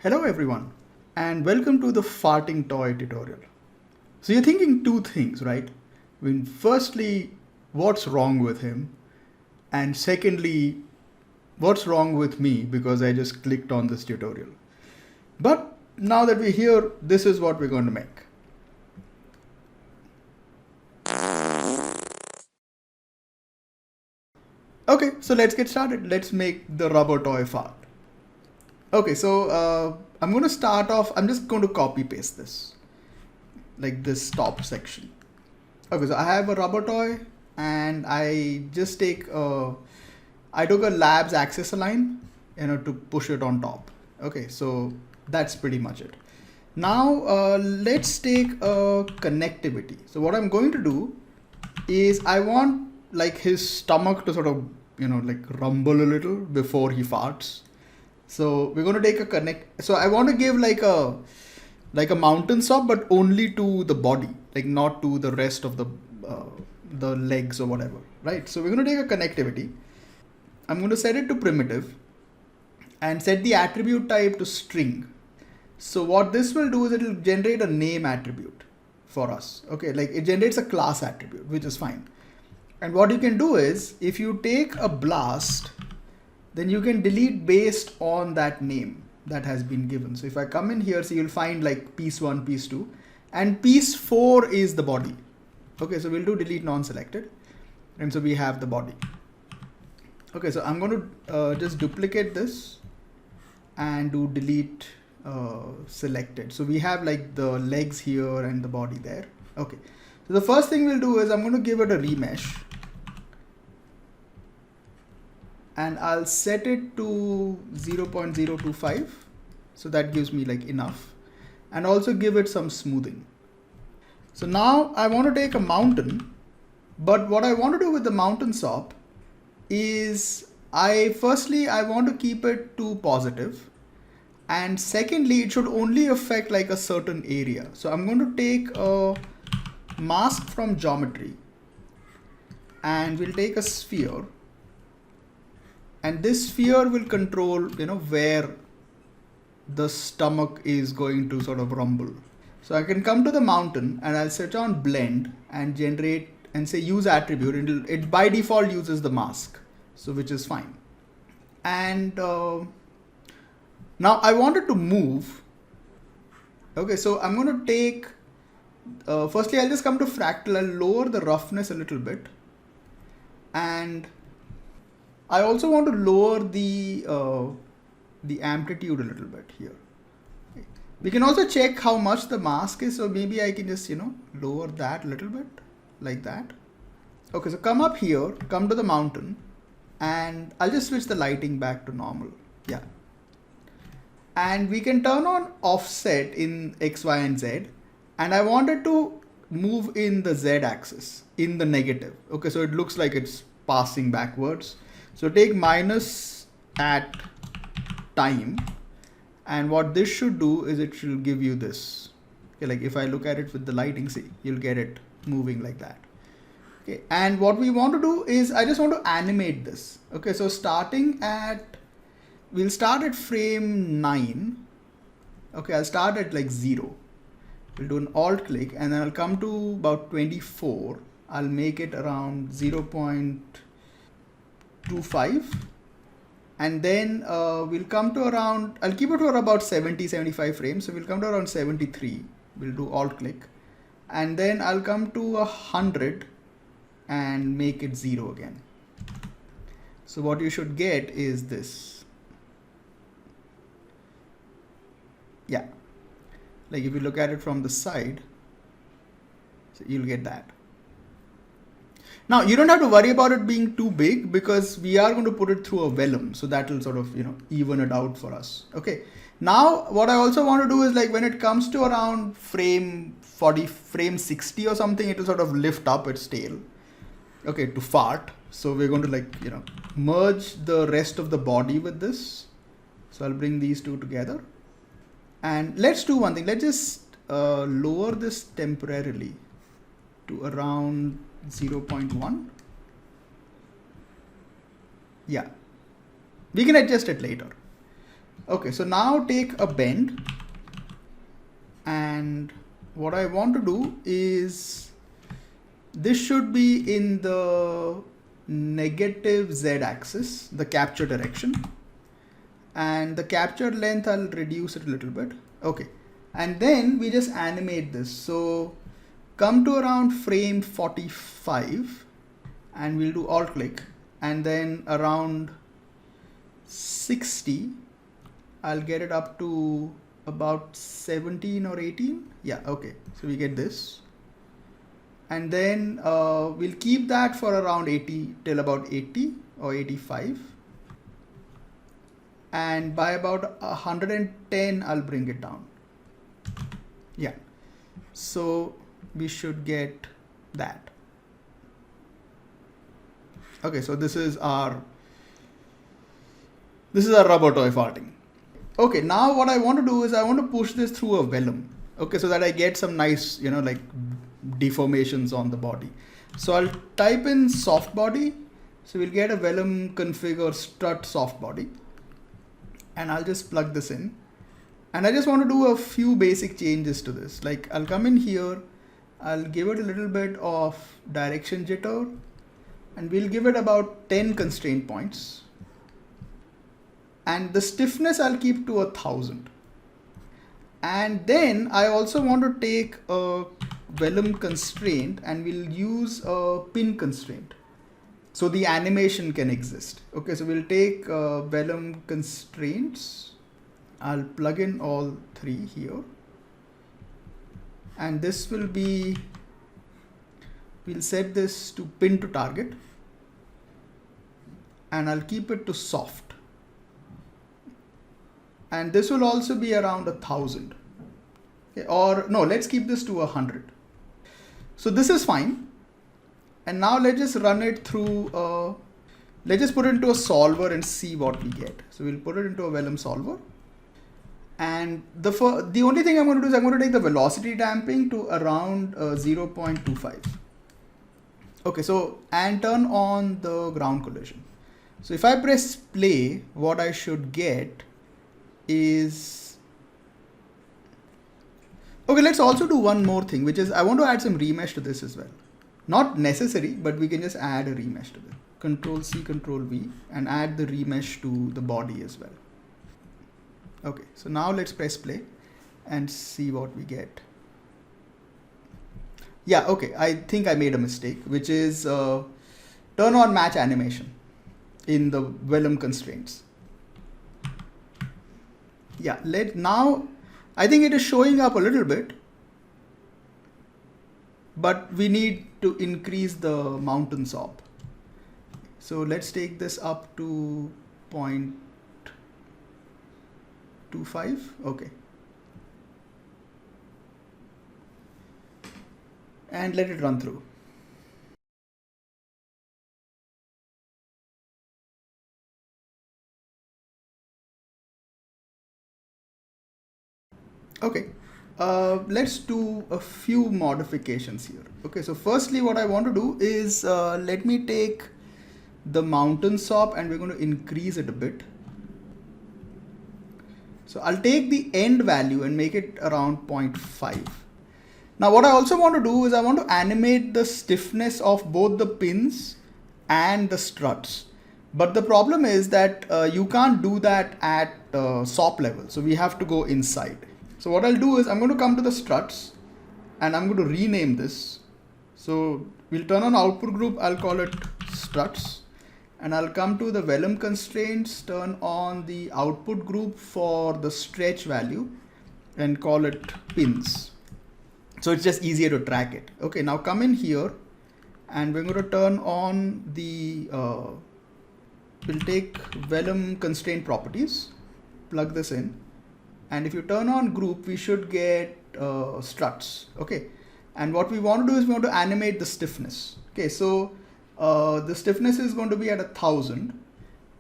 Hello everyone and welcome to the farting toy tutorial. So you're thinking two things, right? I mean, firstly, what's wrong with him? And secondly, what's wrong with me because I just clicked on this tutorial. But now that we're here, this is what we're going to make. Okay, so let's get started. Let's make the rubber toy fart. Okay, so I'm going to start off, I'm just going to copy paste this, like this top section. Okay, so I have a rubber toy and I just I took a labs axis align, to push it on top. Okay, so that's pretty much it. Now let's take a connectivity. So what I'm going to do is I want like his stomach to sort of, like rumble a little before he farts. So we're going to take a connect. So I want to give like a mountain stop, but only to the body, like not to the rest of the legs or whatever, right? So we're going to take a connectivity. I'm going to set it to primitive and set the attribute type to string. So what this will do is it will generate a name attribute for us. Okay, like it generates a class attribute, which is fine. And what you can do is if you take a blast, then you can delete based on that name that has been given. So if I come in here, so you'll find like piece 1, piece 2, and piece 4 is the body. Okay, so we'll do delete non-selected. And so we have the body. Okay, so I'm going to just duplicate this and do delete selected. So we have like the legs here and the body there. Okay, so the first thing we'll do is I'm going to give it a remesh. And I'll set it to 0.025. So that gives me like enough. And also give it some smoothing. So now I want to take a mountain. But what I want to do with the mountain sop is firstly, I want to keep it to positive. And secondly, it should only affect like a certain area. So I'm going to take a mask from geometry. And we'll take a sphere. And this sphere will control, where the stomach is going to sort of rumble. So I can come to the mountain and I'll switch on blend and generate and say use attribute. It by default uses the mask, so which is fine. And now I wanted to move. Okay, so I'm going to take, firstly I'll just come to fractal. I'll lower the roughness a little bit. And I also want to lower the amplitude a little bit here. Okay. We can also check how much the mask is. So maybe I can just, lower that a little bit like that. Okay, so come up here, come to the mountain, and I'll just switch the lighting back to normal. Yeah. And we can turn on offset in X, Y, and Z. And I wanted to move in the Z axis, in the negative. Okay, so it looks like it's passing backwards. So take minus at time, and what this should do is it should give you this. Okay, like if I look at it with the lighting, see, you'll get it moving like that. Okay, and what we want to do is I just want to animate this. Okay, so we'll start at frame 9. Okay, I'll start at like 0. We'll do an alt click and then I'll come to about 24. I'll make it around 0.25, and then we'll come to around, I'll keep it for about 75 frames. So we'll come to around 73. We'll do alt click, and then I'll come to 100 and make it 0 again. So what you should get is this. Yeah, like if you look at it from the side, so you'll get that. Now you don't have to worry about it being too big because we are going to put it through a vellum. So that will sort of, even it out for us. Okay. Now what I also want to do is like when it comes to around frame 40, frame 60 or something, it will sort of lift up its tail. Okay, to fart. So we're going to like, merge the rest of the body with this. So I'll bring these two together. And let's do one thing. Let's just lower this temporarily to around 0.1. Yeah, we can adjust it later. Okay, so now take a bend, and what I want to do is this should be in the negative Z axis, the capture direction, and the capture length I'll reduce it a little bit. Okay, and then we just animate this. So come to around frame 45 and we'll do alt click, and then around 60 I'll get it up to about 17 or 18. Yeah, okay, so we get this, and then we'll keep that for around 80 till about 80 or 85, and by about 110 I'll bring it down. Yeah, so we should get that. Okay, so this is our rubber toy farting. Okay, now what I want to do is I want to push this through a vellum. Okay, so that I get some nice, like deformations on the body. So I'll type in soft body. So we'll get a vellum configure strut soft body, and I'll just plug this in. And I just want to do a few basic changes to this. Like I'll come in here, I'll give it a little bit of direction jitter, and we'll give it about 10 constraint points. And the stiffness I'll keep to 1000. And then I also want to take a vellum constraint, and we'll use a pin constraint so the animation can exist. Okay, so we'll take vellum constraints. I'll plug in all three here, and this will be, we'll set this to pin to target, and I'll keep it to soft, and this will also be around 1000. Okay, or no, let's keep this to 100. So this is fine, and now let's just run it through let's just put it into a solver and see what we get. So we'll put it into a vellum solver, and the only thing I'm going to do is I'm going to take the velocity damping to around 0.25. Okay, so and turn on the ground collision. So if I press play, what I should get is, okay, let's also do one more thing, which is I want to add some remesh to this as well. Not necessary, but we can just add a remesh to this. Control C, Control V, and add the remesh to the body as well. Okay, so now let's press play and see what we get. Yeah, okay, I think I made a mistake, which is turn on match animation in the vellum constraints. Yeah, now I think it is showing up a little bit, but we need to increase the mountain SOP. So let's take this up to 0.25. Okay. And let it run through. Okay, let's do a few modifications here. Okay, so firstly, what I want to do is let me take the mountain SOP and we're going to increase it a bit. So I'll take the end value and make it around 0.5. Now what I also want to do is I want to animate the stiffness of both the pins and the struts. But the problem is that you can't do that at SOP level. So we have to go inside. So what I'll do is I'm going to come to the struts and I'm going to rename this. So we'll turn on output group. I'll call it struts, and I'll come to the vellum constraints, turn on the output group for the stretch value and call it pins. So it's just easier to track it. Okay, now come in here and we're going to turn on the, we'll take vellum constraint properties, plug this in. And if you turn on group, we should get struts. Okay. And what we want to do is we want to animate the stiffness. Okay. So the stiffness is going to be at 1000.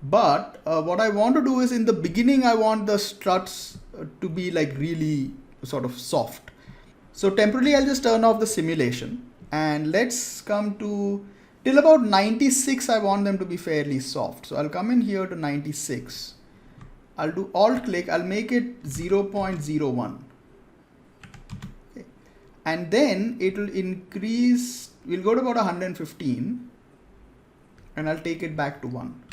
But what I want to do is in the beginning, I want the struts to be like really sort of soft. So temporarily, I'll just turn off the simulation and let's come to till about 96. I want them to be fairly soft. So I'll come in here to 96. I'll do alt click, I'll make it 0.01. Okay. And then it will increase, we'll go to about 115 and I'll take it back to 1.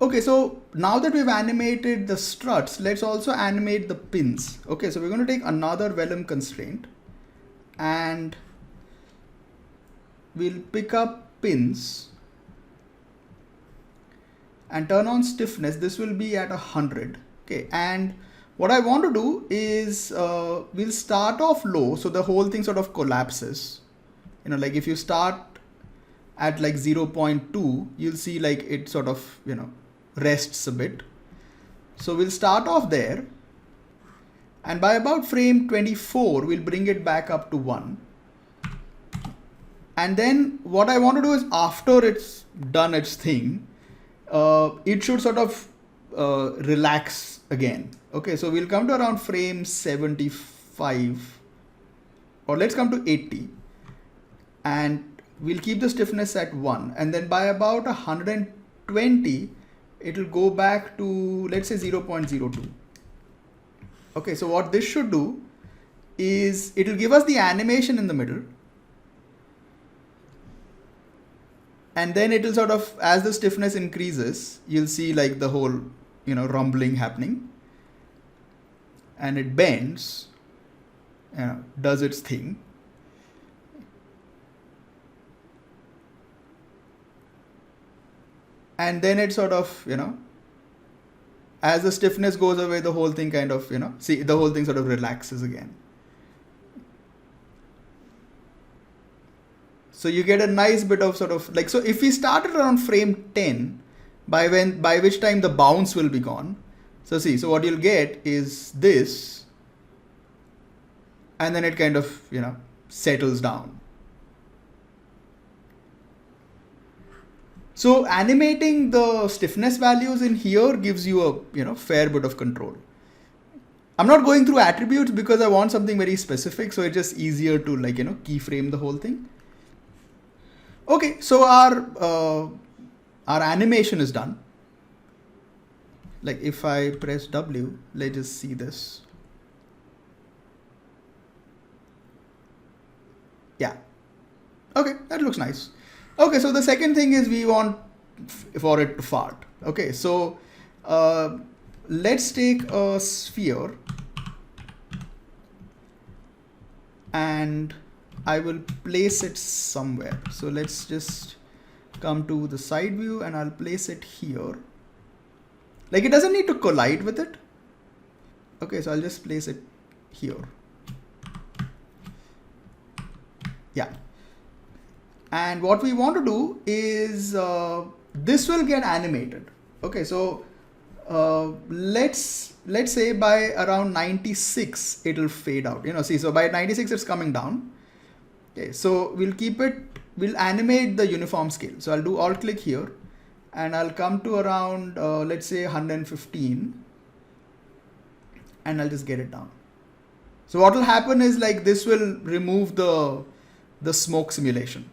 Okay, so now that we've animated the struts, let's also animate the pins. Okay, so we're going to take another vellum constraint and we'll pick up pins and turn on stiffness. This will be at 100. Okay, and what I want to do is we'll start off low, so the whole thing sort of collapses. You know, like if you start at like 0.2, you'll see like it sort of, you know, rests a bit. So we'll start off there, and by about frame 24, we'll bring it back up to 1. And then what I want to do is, after it's done its thing, it should sort of relax again. Okay, so we'll come to around frame 75, or let's come to 80, and we'll keep the stiffness at 1. And then by about 120, it'll go back to, let's say, 0.02. Okay, so what this should do is it'll give us the animation in the middle. And then it will sort of, as the stiffness increases, you'll see like the whole, you know, rumbling happening. And it bends, you know, does its thing. And then it sort of, you know, as the stiffness goes away, the whole thing kind of, you know, see, the whole thing sort of relaxes again. So you get a nice bit of sort of like, so if we started around frame 10, by which time the bounce will be gone. So see, so what you'll get is this, and then it kind of, you know, settles down. So animating the stiffness values in here gives you a, you know, fair bit of control. I'm not going through attributes because I want something very specific, so it's just easier to, like, you know, keyframe the whole thing. Okay, so our animation is done. Like if I press W, let's just see this. Yeah. Okay, that looks nice. Okay, so the second thing is we want for it to fart. Okay, so let's take a sphere and I will place it somewhere. So let's just come to the side view and I'll place it here. Like it doesn't need to collide with it. Okay, so I'll just place it here. Yeah. And what we want to do is this will get animated. Okay, so let's say by around 96 it'll fade out. You know, see, so by 96 it's coming down. Okay, so we'll keep it, we'll animate the uniform scale. So I'll do alt click here and I'll come to around let's say 115 and I'll just get it down. So what will happen is like this will remove the smoke simulation.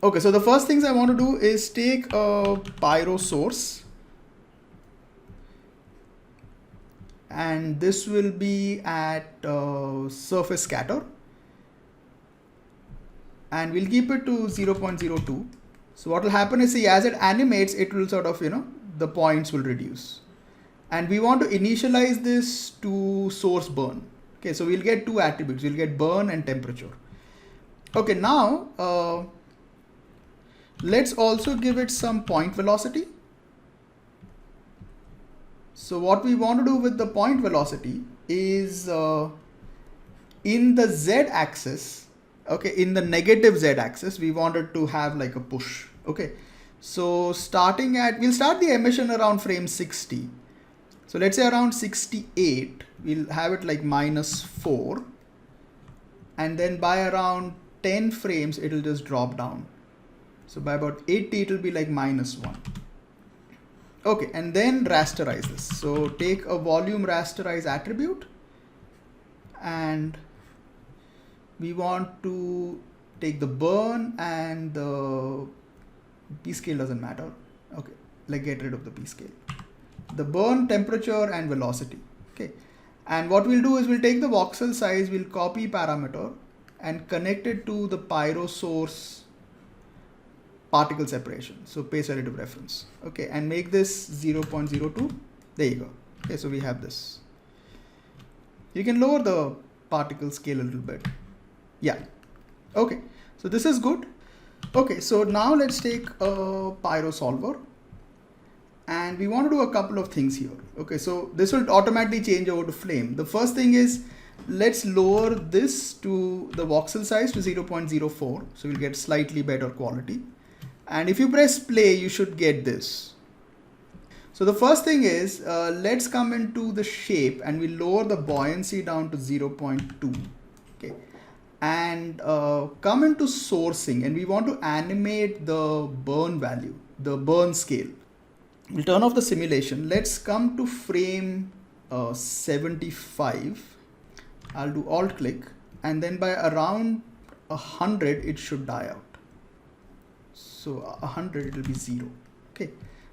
Okay, so the first things I want to do is take a pyro source, and this will be at surface scatter, and we'll keep it to 0.02. So what will happen is, see, as it animates, it will sort of, you know, the points will reduce, and we want to initialize this to source burn. Okay, so we'll get two attributes, we'll get burn and temperature. Okay, now let's also give it some point velocity. So what we want to do with the point velocity is in the Z axis, okay, in the negative Z axis, we wanted to have like a push. Okay, so starting at, we'll start the emission around frame 60. So let's say around 68, we'll have it like -4. And then by around 10 frames, it'll just drop down. So by about 80, it'll be like -1. Okay, and then rasterize this. So take a volume rasterize attribute, and we want to take the burn, and the p scale doesn't matter. Okay, like get rid of the p scale. the burn temperature and velocity. Okay, and what we'll do is we'll take the voxel size, we'll copy parameter and connect it to the pyro source particle separation, so pace relative reference. Okay, and make this 0.02. There you go. Okay, so we have this. You can lower the particle scale a little bit. Yeah. Okay, so this is good. Okay, so now let's take a pyro solver and we want to do a couple of things here. Okay, so this will automatically change over to flame. The first thing is, let's lower this to the voxel size to 0.04, so we'll get slightly better quality. And if you press play, you should get this. So the first thing is, let's come into the shape and we lower the buoyancy down to 0.2. Okay, and come into sourcing and we want to animate the burn value, the burn scale. We'll turn off the simulation. Let's come to frame 75. I'll do alt click and then by around 100 it should die out. So 100 it will be 0. Okay,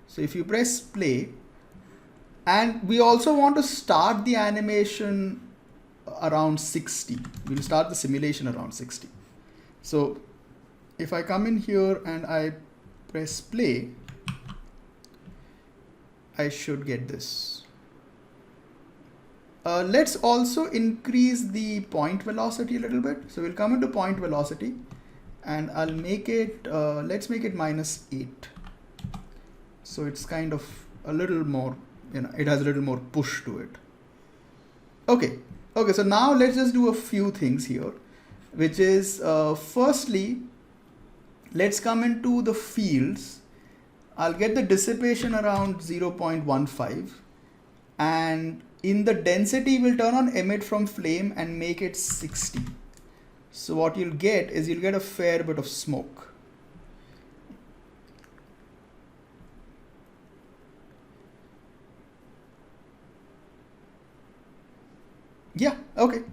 so if you press play, and we also want to start the animation around 60. We'll start the simulation around 60. So if I come in here and I press play, I should get this. Let's also increase the point velocity a little bit. So we'll come into point velocity and I'll make it, let's make it -8. So it's kind of a little more, it has a little more push to it. Okay, so now let's just do a few things here, which is firstly, let's come into the fields. I'll get the dissipation around 0.15 and in the density we'll turn on emit from flame and make it 60. So what you'll get is you'll get a fair bit of smoke. Yeah, okay.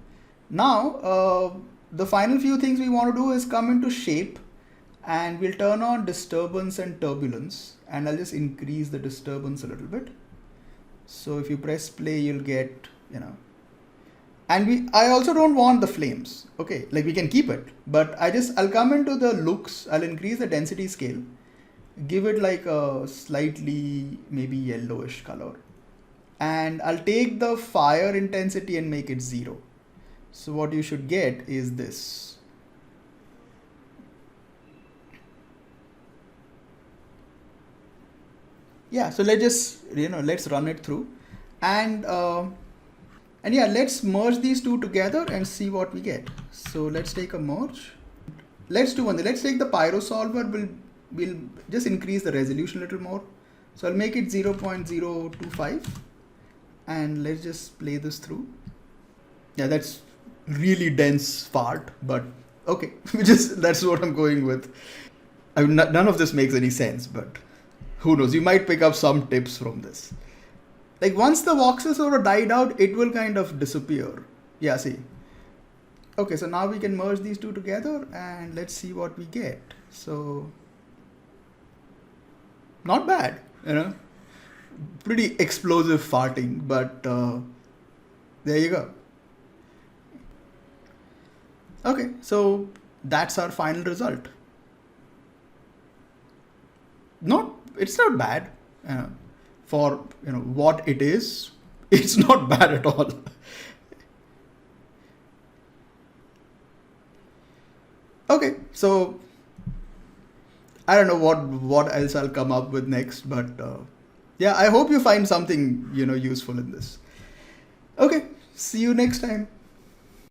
Now the final few things we want to do is come into shape and we'll turn on disturbance and turbulence and I'll just increase the disturbance a little bit. So if you press play, you'll get, and I also don't want the flames. Okay, like we can keep it, but I'll come into the looks, I'll increase the density scale, give it like a slightly maybe yellowish color. And I'll take the fire intensity and make it 0. So what you should get is this. Yeah, so let's just, let's run it through and yeah, let's merge these two together and see what we get. So let's take a merge. Let's do one thing. Let's take the pyro solver. We'll just increase the resolution a little more. So I'll make it 0.025 and let's just play this through. Yeah, that's really dense fart, but okay, that's what I'm going with. I mean, none of this makes any sense, but who knows, you might pick up some tips from this. Like once the voxel sort of died out, it will kind of disappear. Yeah, see. Okay, so now we can merge these two together and let's see what we get. So, not bad, pretty explosive farting, but there you go. Okay, so that's our final result. It's not bad for what it is. It's not bad at all. Okay, so I don't know what else I'll come up with next, but yeah, I hope you find something useful in this. Okay, see you next time.